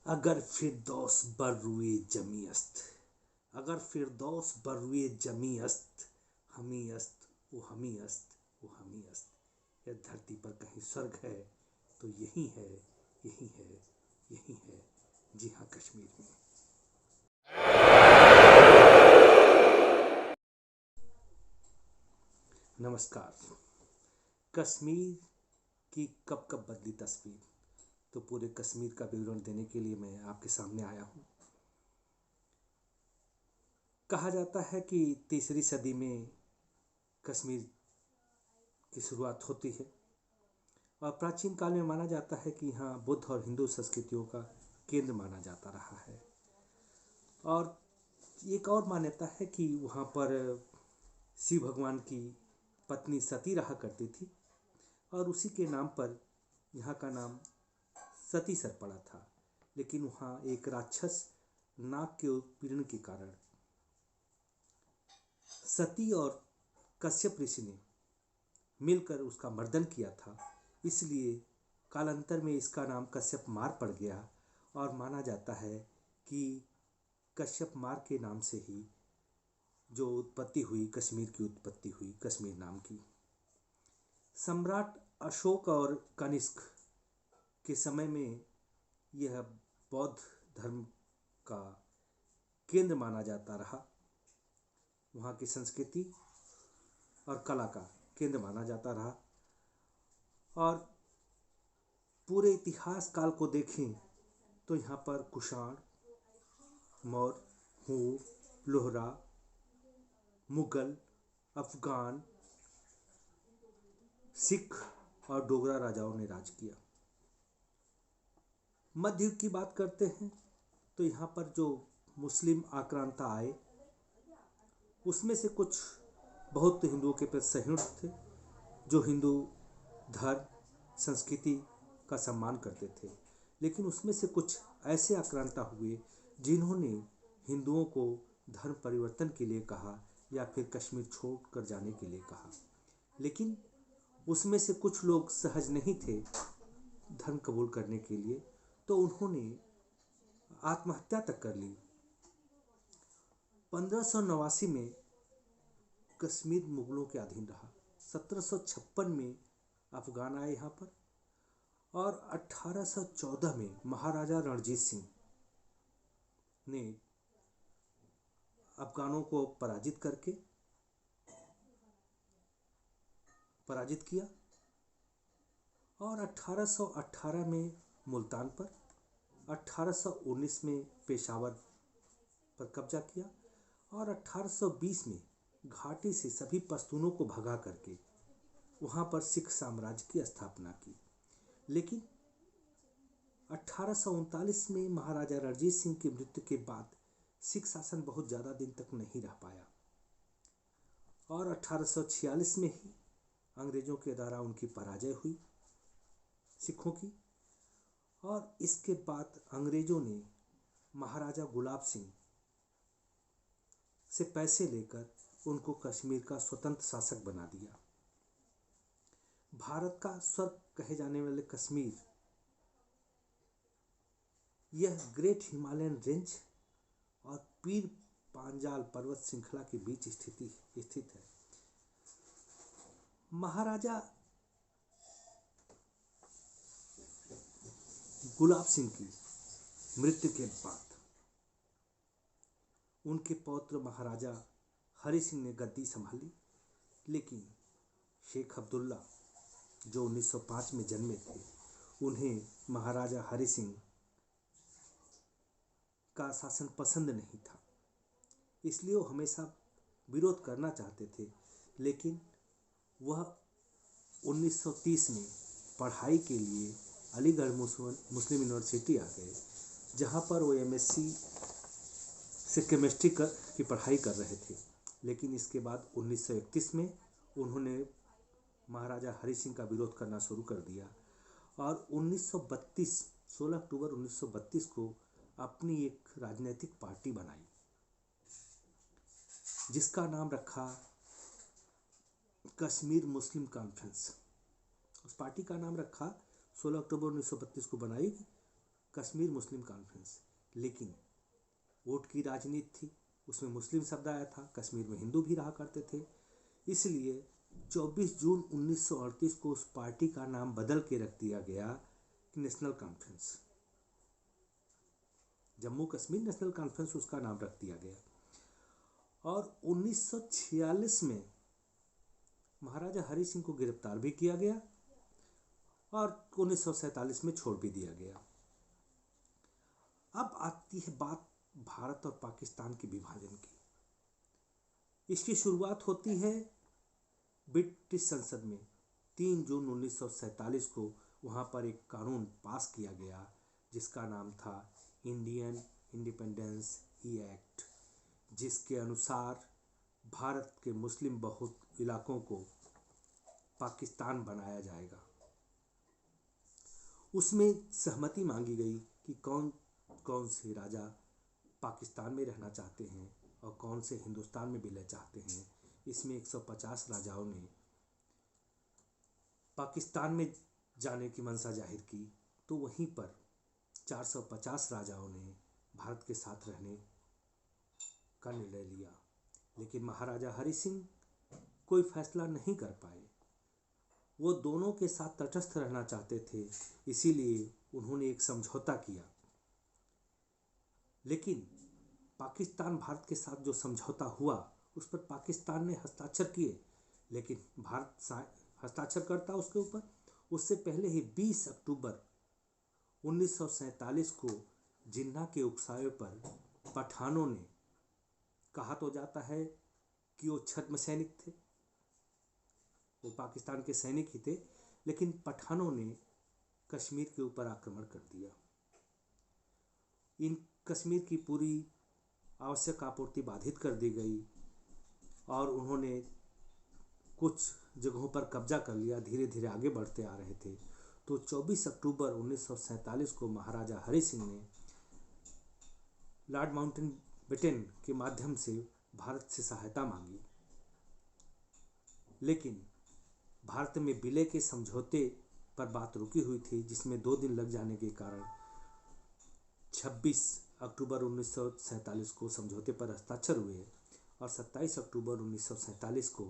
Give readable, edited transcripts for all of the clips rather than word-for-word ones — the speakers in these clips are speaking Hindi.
अगर फिरदौस बर रुए जमी अस्त, अगर फिरदौस बर रुए जमी अस्त, हमी अस्त वो हमी अस्त वो हमी अस्त। यह धरती पर कहीं स्वर्ग है तो यही है, यही है, यही है। जी हाँ, कश्मीर में। नमस्कार। कश्मीर की कब कब बदली तस्वीर, तो पूरे कश्मीर का विवरण देने के लिए मैं आपके सामने आया हूँ। कहा जाता है कि तीसरी सदी में कश्मीर की शुरुआत होती है और प्राचीन काल में माना जाता है कि यहाँ बुद्ध और हिंदू संस्कृतियों का केंद्र माना जाता रहा है। और एक और मान्यता है कि वहाँ पर शिव भगवान की पत्नी सती रहा करती थी और उसी के नाम पर यहाँ का नाम सतीसर पड़ा था। लेकिन वहाँ एक राक्षस नाग के उत्पीड़न के कारण सती और कश्यप ऋषि ने मिलकर उसका मर्दन किया था, इसलिए कालांतर में इसका नाम कश्यप मार पड़ गया और माना जाता है कि कश्यप मार के नाम से ही जो उत्पत्ति हुई, कश्मीर की उत्पत्ति हुई, कश्मीर नाम की। सम्राट अशोक और कनिष्क के समय में यह बौद्ध धर्म का केंद्र माना जाता रहा, वहाँ की संस्कृति और कला का केंद्र माना जाता रहा। और पूरे इतिहास काल को देखें तो यहाँ पर कुषाण, मौर्य, हूण, लोहरा, मुगल, अफगान, सिख और डोगरा राजाओं ने राज किया। मध्य युग की बात करते हैं तो यहाँ पर जो मुस्लिम आक्रांता आए उसमें से कुछ बहुत हिंदुओं के प्रति सहिष्णु थे, जो हिंदू धर्म संस्कृति का सम्मान करते थे। लेकिन उसमें से कुछ ऐसे आक्रांता हुए जिन्होंने हिंदुओं को धर्म परिवर्तन के लिए कहा या फिर कश्मीर छोड़कर जाने के लिए कहा। लेकिन उसमें से कुछ लोग सहज नहीं थे धर्म कबूल करने के लिए, तो उन्होंने आत्महत्या तक कर ली। 1589 में कश्मीर मुगलों के अधीन रहा। 1756 में अफगान आए यहाँ पर और 1814 में महाराजा रणजीत सिंह ने अफगानों को पराजित किया और 1818 में मुल्तान पर, 1819 में पेशावर पर कब्जा किया और 1820 में घाटी से सभी पश्तूनों को भगा करके वहाँ पर सिख साम्राज्य की स्थापना की। लेकिन 1839 में महाराजा रणजीत सिंह की मृत्यु के बाद सिख शासन बहुत ज़्यादा दिन तक नहीं रह पाया और 1846 में ही अंग्रेज़ों के द्वारा उनकी पराजय हुई सिखों की। और इसके बाद अंग्रेज़ों ने महाराजा गुलाब सिंह से पैसे लेकर उनको कश्मीर का स्वतंत्र शासक बना दिया। भारत का स्वर्ग कहे जाने वाले कश्मीर यह ग्रेट हिमालयन रेंज और पीर पांजाल पर्वत श्रृंखला के बीच स्थित है। महाराजा गुलाब सिंह की मृत्यु के बाद उनके पौत्र महाराजा हरि सिंह ने गद्दी संभाली। लेकिन शेख अब्दुल्ला जो 1905 में जन्मे थे, उन्हें महाराजा हरि सिंह का शासन पसंद नहीं था, इसलिए वो हमेशा विरोध करना चाहते थे। लेकिन वह 1930 में पढ़ाई के लिए अलीगढ़ मुस्लिम यूनिवर्सिटी आ गए, जहाँ पर वो एमएससी से केमिस्ट्री की पढ़ाई कर रहे थे। लेकिन इसके बाद 1931 में उन्होंने महाराजा हरि सिंह का विरोध करना शुरू कर दिया और 16 अक्टूबर 1932 को अपनी एक राजनीतिक पार्टी बनाई, जिसका नाम रखा कश्मीर मुस्लिम कॉन्फ्रेंस। उस पार्टी का नाम रखा 16 अक्टूबर 1932 को बनाई कश्मीर मुस्लिम कॉन्फ्रेंस, लेकिन वोट की राजनीति थी, उसमें मुस्लिम शब्द आया था, कश्मीर में हिंदू भी रहा करते थे। इसलिए 24 जून 1938 को उस पार्टी का नाम बदल के रख दिया गया national conference, Jammu Kashmir national conference उसका नाम रख दिया गया। और 1946 में महाराजा हरि सिंह को गिरफ्तार भी किया गया और 1947 में छोड़ भी दिया गया। अब आती है बात भारत और पाकिस्तान के विभाजन की। इसकी शुरुआत होती है ब्रिटिश संसद में। 3 जून 1947 को वहाँ पर एक कानून पास किया गया जिसका नाम था इंडियन इंडिपेंडेंस एक्ट, जिसके अनुसार भारत के मुस्लिम बहुल इलाकों को पाकिस्तान बनाया जाएगा। उसमें सहमति मांगी गई कि कौन कौन से राजा पाकिस्तान में रहना चाहते हैं और कौन से हिंदुस्तान में विलय चाहते हैं। इसमें 150 राजाओं ने पाकिस्तान में जाने की मंशा जाहिर की, तो वहीं पर 450 राजाओं ने भारत के साथ रहने का निर्णय लिया। लेकिन महाराजा हरि सिंह कोई फैसला नहीं कर पाए। वो दोनों के साथ तटस्थ रहना चाहते थे, इसीलिए उन्होंने एक समझौता किया। लेकिन पाकिस्तान भारत के साथ जो समझौता हुआ उस पर पाकिस्तान ने हस्ताक्षर किए, लेकिन भारत हस्ताक्षर करता उसके ऊपर उससे पहले ही 20 अक्टूबर 1947 को जिन्ना के उकसावे पर पठानों ने, कहा तो जाता है कि वो छद्म सैनिक थे, वो पाकिस्तान के सैनिक ही थे, लेकिन पठानों ने कश्मीर के ऊपर आक्रमण कर दिया। इन कश्मीर की पूरी आवश्यक आपूर्ति बाधित कर दी गई और उन्होंने कुछ जगहों पर कब्जा कर लिया। धीरे धीरे आगे बढ़ते आ रहे थे। तो 24 अक्टूबर 1947 को महाराजा हरि सिंह ने लॉर्ड माउंटबेटन के माध्यम से भारत से सहायता मांगी, लेकिन भारत में विलय के समझौते पर बात रुकी हुई थी, जिसमें 2 दिन लग जाने के कारण 26 अक्टूबर 1947 को समझौते पर हस्ताक्षर हुए और 27 अक्टूबर 1947 को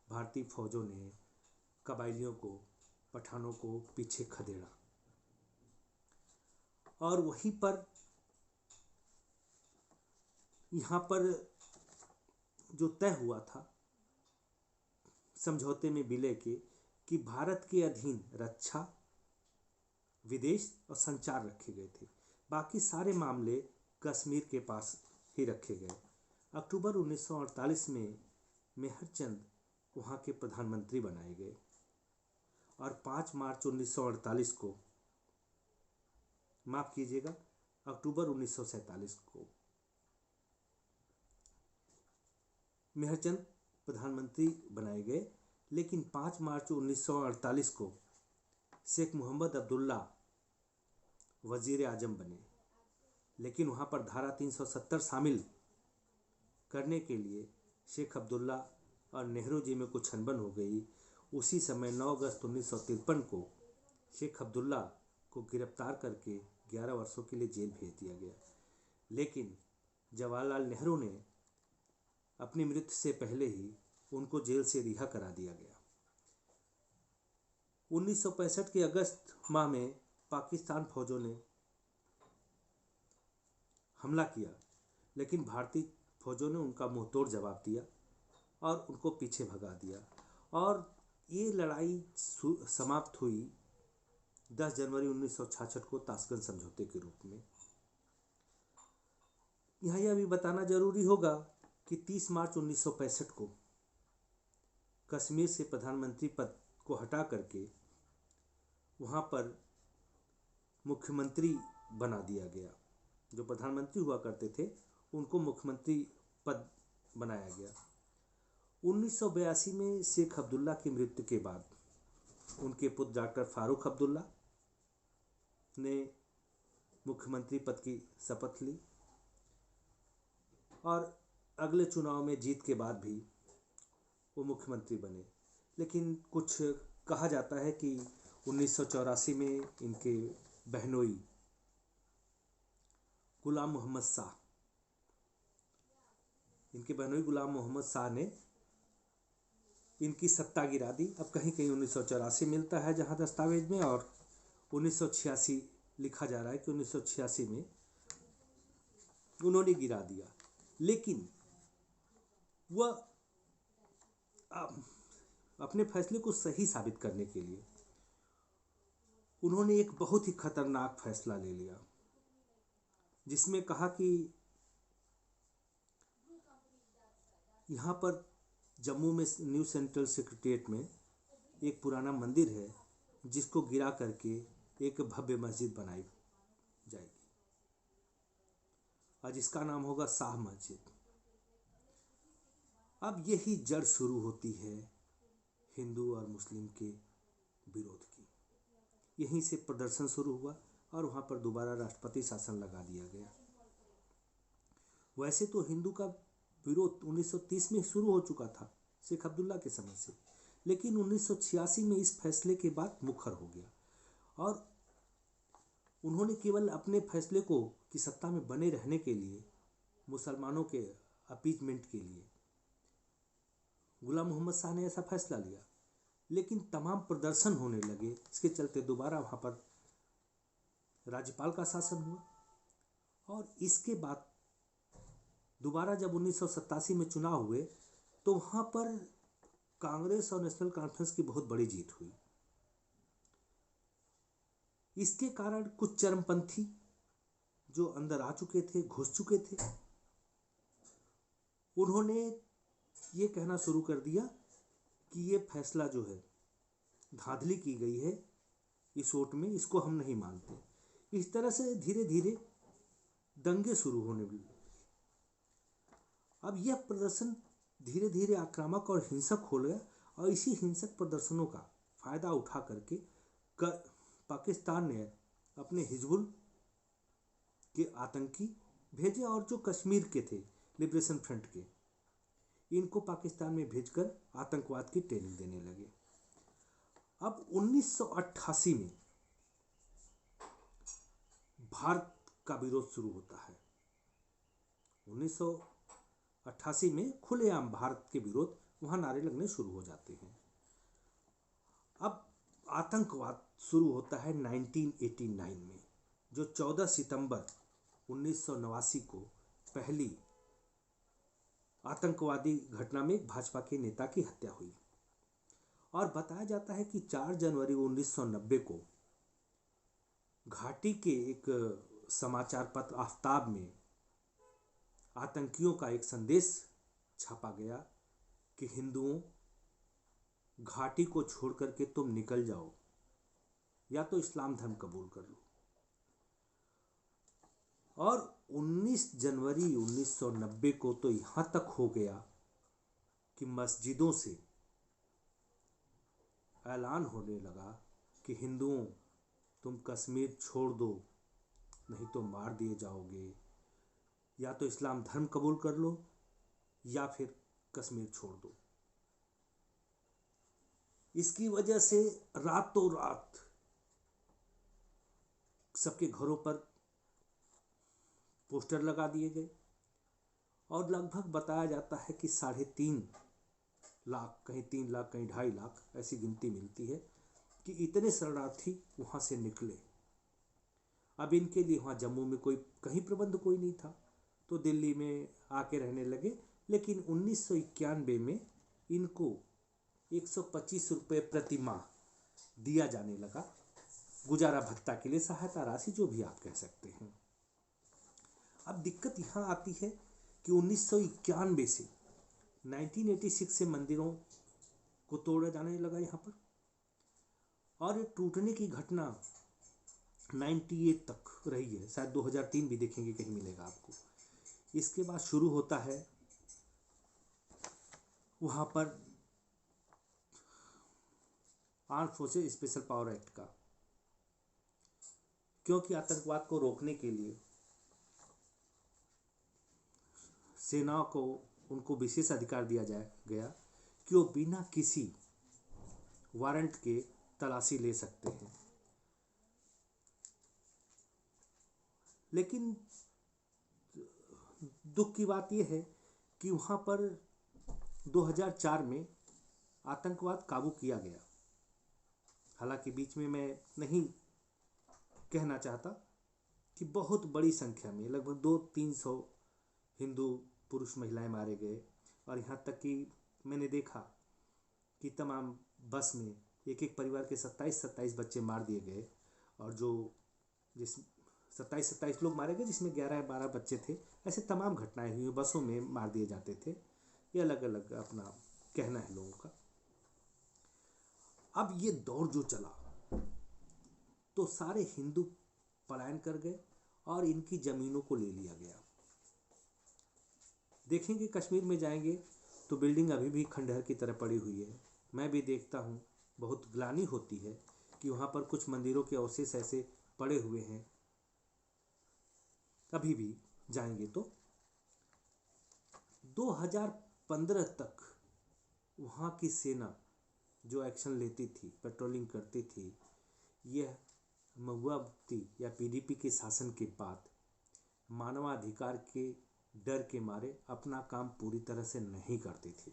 भारतीय फौजों ने कबायलियों को, पठानों को पीछे खदेड़ा। और वहीं पर यहाँ पर जो तय हुआ था समझौते में विलय के, कि भारत के अधीन रक्षा, विदेश और संचार रखे गए थे। बाकी सारे मामले कश्मीर के पास ही रखे गए। अक्टूबर 1948 में मेहरचंद वहाँ के प्रधानमंत्री बनाए गए और 5 मार्च 1948 को, माफ़ कीजिएगा, अक्टूबर 1947 को मेहरचंद प्रधानमंत्री बनाए गए। लेकिन 5 मार्च 1948 को शेख मोहम्मद अब्दुल्ला वजीर आजम बने। लेकिन वहाँ पर धारा 370 शामिल करने के लिए शेख अब्दुल्ला और नेहरू जी में कुछ अनबन हो गई। उसी समय 9 अगस्त 1953 को शेख अब्दुल्ला को गिरफ्तार करके 11 वर्षों के लिए जेल भेज दिया गया। लेकिन जवाहरलाल नेहरू ने अपनी मृत्यु से पहले ही उनको जेल से रिहा करा दिया गया। 1965 के अगस्त माह में पाकिस्तान फौजों ने हमला किया, लेकिन भारतीय फौजों ने उनका मुंहतोड़ जवाब दिया और उनको पीछे भगा दिया और ये लड़ाई समाप्त हुई 10 जनवरी 1966 को ताशकंद समझौते के रूप में। यहाँ यह भी बताना जरूरी होगा कि 30 मार्च 1965 को कश्मीर से प्रधानमंत्री पद को हटा करके वहाँ पर मुख्यमंत्री बना दिया गया। जो प्रधानमंत्री हुआ करते थे उनको मुख्यमंत्री पद बनाया गया। 1982 में शेख अब्दुल्ला की मृत्यु के बाद उनके पुत्र डॉक्टर फारूक अब्दुल्ला ने मुख्यमंत्री पद की शपथ ली और अगले चुनाव में जीत के बाद भी वो मुख्यमंत्री बने। लेकिन कुछ कहा जाता है कि 1984 में इनके बहनोई गुलाम मोहम्मद शाह, इनके बहनोई गुलाम मोहम्मद शाह ने इनकी सत्ता गिरा दी। अब कहीं कहीं 1984 मिलता है जहां दस्तावेज में, और 1986 लिखा जा रहा है कि 1986 में उन्होंने गिरा दिया। लेकिन वह अपने फैसले को सही साबित करने के लिए उन्होंने एक बहुत ही खतरनाक फैसला ले लिया, जिसमें कहा कि यहाँ पर जम्मू में न्यू सेंट्रल सेक्रेटेरिएट में एक पुराना मंदिर है, जिसको गिरा करके एक भव्य मस्जिद बनाई जाएगी और जिसका नाम होगा शाह मस्जिद। अब यही जड़ शुरू होती है हिंदू और मुस्लिम के विरोध की। यहीं से प्रदर्शन शुरू हुआ और वहाँ पर दोबारा राष्ट्रपति शासन लगा दिया गया। वैसे तो हिंदू का विरोध 1930 में शुरू हो चुका था शेख अब्दुल्ला के समय से, लेकिन 1986 में इस फैसले के बाद मुखर हो गया और उन्होंने केवल अपने फैसले को कि सत्ता में बने रहने के लिए, मुसलमानों के अपीजमेंट के लिए गुलाम मोहम्मद शाह ने ऐसा फैसला लिया। लेकिन तमाम प्रदर्शन होने लगे, इसके चलते दोबारा वहाँ पर राज्यपाल का शासन हुआ और इसके बाद दोबारा जब 1987 में चुनाव हुए तो वहाँ पर कांग्रेस और नेशनल कॉन्फ्रेंस की बहुत बड़ी जीत हुई। इसके कारण कुछ चरमपंथी जो अंदर आ चुके थे, घुस चुके थे, उन्होंने ये कहना शुरू कर दिया कि ये फैसला जो है धांधली की गई है इस वोट में, इसको हम नहीं मानते। इस तरह से धीरे धीरे दंगे शुरू होने लगे। अब यह प्रदर्शन धीरे धीरे आक्रामक और हिंसक हो गया और इसी हिंसक प्रदर्शनों का फायदा उठा करके पाकिस्तान ने अपने हिजबुल के आतंकी भेजे और जो कश्मीर के थे लिबरेशन फ्रंट के, इनको पाकिस्तान में भेजकर आतंकवाद की ट्रेनिंग देने लगे। अब 1988 में भारत का विरोध शुरू होता है। 1988 में खुलेआम भारत के विरोध वहां नारे लगने शुरू हो जाते हैं। अब आतंकवाद शुरू होता है 1989 में, जो 14 सितंबर 1989 को पहली आतंकवादी घटना में भाजपा के नेता की हत्या हुई और बताया जाता है कि 4 जनवरी 1990 को घाटी के एक समाचार पत्र आफ्ताब में आतंकियों का एक संदेश छापा गया कि हिंदुओं, घाटी को छोड़ करके तुम निकल जाओ या तो इस्लाम धर्म कबूल कर लो। और 19 जनवरी 1990 को तो यहाँ तक हो गया कि मस्जिदों से ऐलान होने लगा कि हिंदुओं, तुम कश्मीर छोड़ दो, नहीं तो मार दिए जाओगे, या तो इस्लाम धर्म कबूल कर लो या फिर कश्मीर छोड़ दो। इसकी वजह से रातों रात सबके घरों पर पोस्टर लगा दिए गए और लगभग बताया जाता है कि 3.5 लाख, कहीं 3 लाख, कहीं 2.5 लाख, ऐसी गिनती मिलती है कि इतने शरणार्थी वहाँ से निकले। अब इनके लिए वहाँ जम्मू में कोई कहीं प्रबंध कोई नहीं था, तो दिल्ली में आके रहने लगे। लेकिन 1991 में इनको 125 रुपये प्रति माह दिया जाने लगा, गुजारा भत्ता के लिए, सहायता राशि, जो भी आप कह सकते हैं। अब दिक्कत यहाँ आती है कि 1991 से 1986 से मंदिरों को तोड़ा जाने लगा यहाँ पर, और टूटने की घटना 98 तक रही है, शायद 2003 भी देखेंगे कहीं मिलेगा आपको। इसके बाद शुरू होता है वहाँ पर arm forces special power act का, क्योंकि आतंकवाद को रोकने के लिए सेना को उनको विशेष अधिकार दिया गया कि वो बिना किसी वारंट के तलाशी ले सकते हैं। लेकिन दुख की बात यह है कि वहाँ पर 2004 में आतंकवाद काबू किया गया। हालांकि बीच में मैं नहीं कहना चाहता कि बहुत बड़ी संख्या में लगभग 200-300 हिंदू पुरुष महिलाएं मारे गए, और यहाँ तक कि मैंने देखा कि तमाम बस में एक एक परिवार के 27-27 बच्चे मार दिए गए, और जिस 27-27 लोग मारे गए जिसमें 11-12 बच्चे थे। ऐसे तमाम घटनाएं हुई, बसों में मार दिए जाते थे। ये अलग अलग अपना कहना है लोगों का। अब ये दौर जो चला तो सारे हिंदू पलायन कर गए और इनकी जमीनों को ले लिया गया। देखेंगे कश्मीर में जाएंगे तो बिल्डिंग अभी भी खंडहर की तरह पड़ी हुई है। मैं भी देखता हूँ, बहुत ग्लानि होती है कि वहाँ पर कुछ मंदिरों के अवशेष ऐसे पड़े हुए हैं। अभी भी जाएंगे तो 2015 तक वहाँ की सेना जो एक्शन लेती थी, पेट्रोलिंग करती थी, यह महुआबती या पीडीपी के शासन के बाद मानवाधिकार के डर के मारे अपना काम पूरी तरह से नहीं करती थी।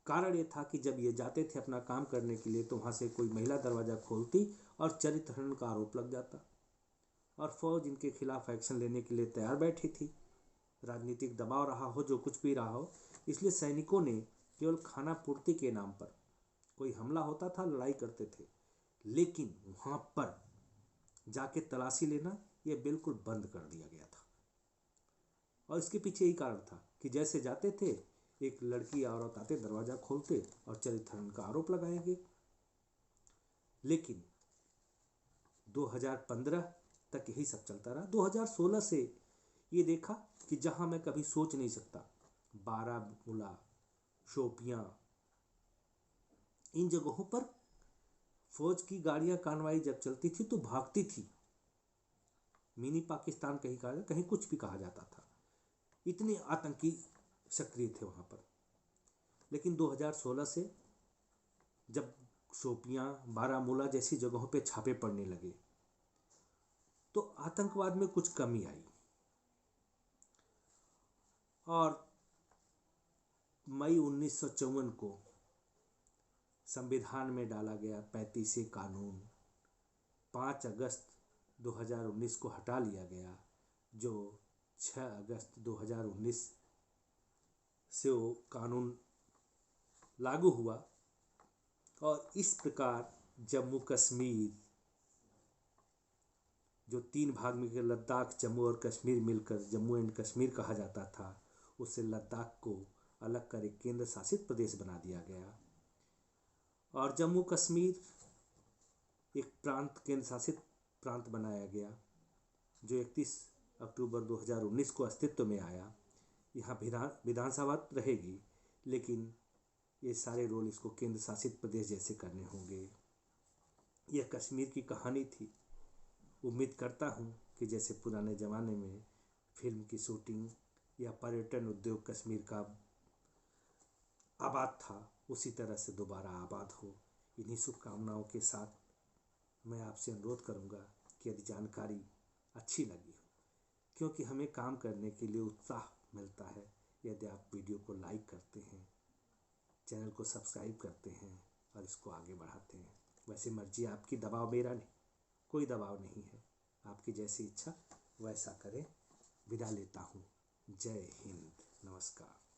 कारण ये था कि जब ये जाते थे अपना काम करने के लिए तो वहाँ से कोई महिला दरवाज़ा खोलती और चरित्र हनन का आरोप लग जाता, और फौज इनके खिलाफ एक्शन लेने के लिए तैयार बैठी थी। राजनीतिक दबाव रहा हो, जो कुछ भी रहा हो, इसलिए सैनिकों ने केवल खाना पूर्ति के नाम पर कोई हमला होता था, लड़ाई करते थे, लेकिन वहाँ पर जाके तलाशी लेना यह बिल्कुल बंद कर दिया गया था। और इसके पीछे यही कारण था कि जैसे जाते थे, एक लड़की या औरत आते, दरवाज़ा खोलते और चरित्र हनन का आरोप लगाएंगे। लेकिन 2015 तक यही सब चलता रहा। 2016 से ये देखा कि जहां मैं कभी सोच नहीं सकता, बारामूला, शोपियां, इन जगहों पर फौज की गाड़ियां कानवाई जब चलती थी तो भागती थी। मिनी पाकिस्तान कहीं कहा, कहीं कुछ भी कहा जाता था, इतने आतंकी सक्रिय थे वहां पर। लेकिन 2016 से जब शोपियां, बारामूला जैसी जगहों पे छापे पड़ने लगे तो आतंकवाद में कुछ कमी आई, और मई 1954 को संविधान में डाला गया 35 कानून 5 अगस्त 2019 को हटा लिया गया, जो 6 अगस्त 2019 से वो कानून लागू हुआ। और इस प्रकार जम्मू कश्मीर, जो 3 भाग में के लद्दाख, जम्मू और कश्मीर मिलकर जम्मू एंड कश्मीर कहा जाता था, उससे लद्दाख को अलग कर एक केंद्र शासित प्रदेश बना दिया गया, और जम्मू कश्मीर एक प्रांत, केंद्र शासित प्रांत बनाया गया, जो 31 अक्टूबर 2019 को अस्तित्व में आया। यहाँ विधानसभा रहेगी, लेकिन ये सारे रोल इसको केंद्र शासित प्रदेश जैसे करने होंगे। यह कश्मीर की कहानी थी। उम्मीद करता हूँ कि जैसे पुराने ज़माने में फिल्म की शूटिंग या पर्यटन उद्योग कश्मीर का आबाद था, उसी तरह से दोबारा आबाद हो। इन्हीं शुभकामनाओं के साथ मैं आपसे अनुरोध करूँगा कि यदि जानकारी अच्छी लगी हो, क्योंकि हमें काम करने के लिए उत्साह मिलता है यदि आप वीडियो को लाइक करते हैं, चैनल को सब्सक्राइब करते हैं और इसको आगे बढ़ाते हैं। वैसे मर्जी आपकी, दबाव मेरा नहीं, कोई दबाव नहीं है। आपकी जैसी इच्छा वैसा करें। विदा लेता हूँ। जय हिंद, नमस्कार।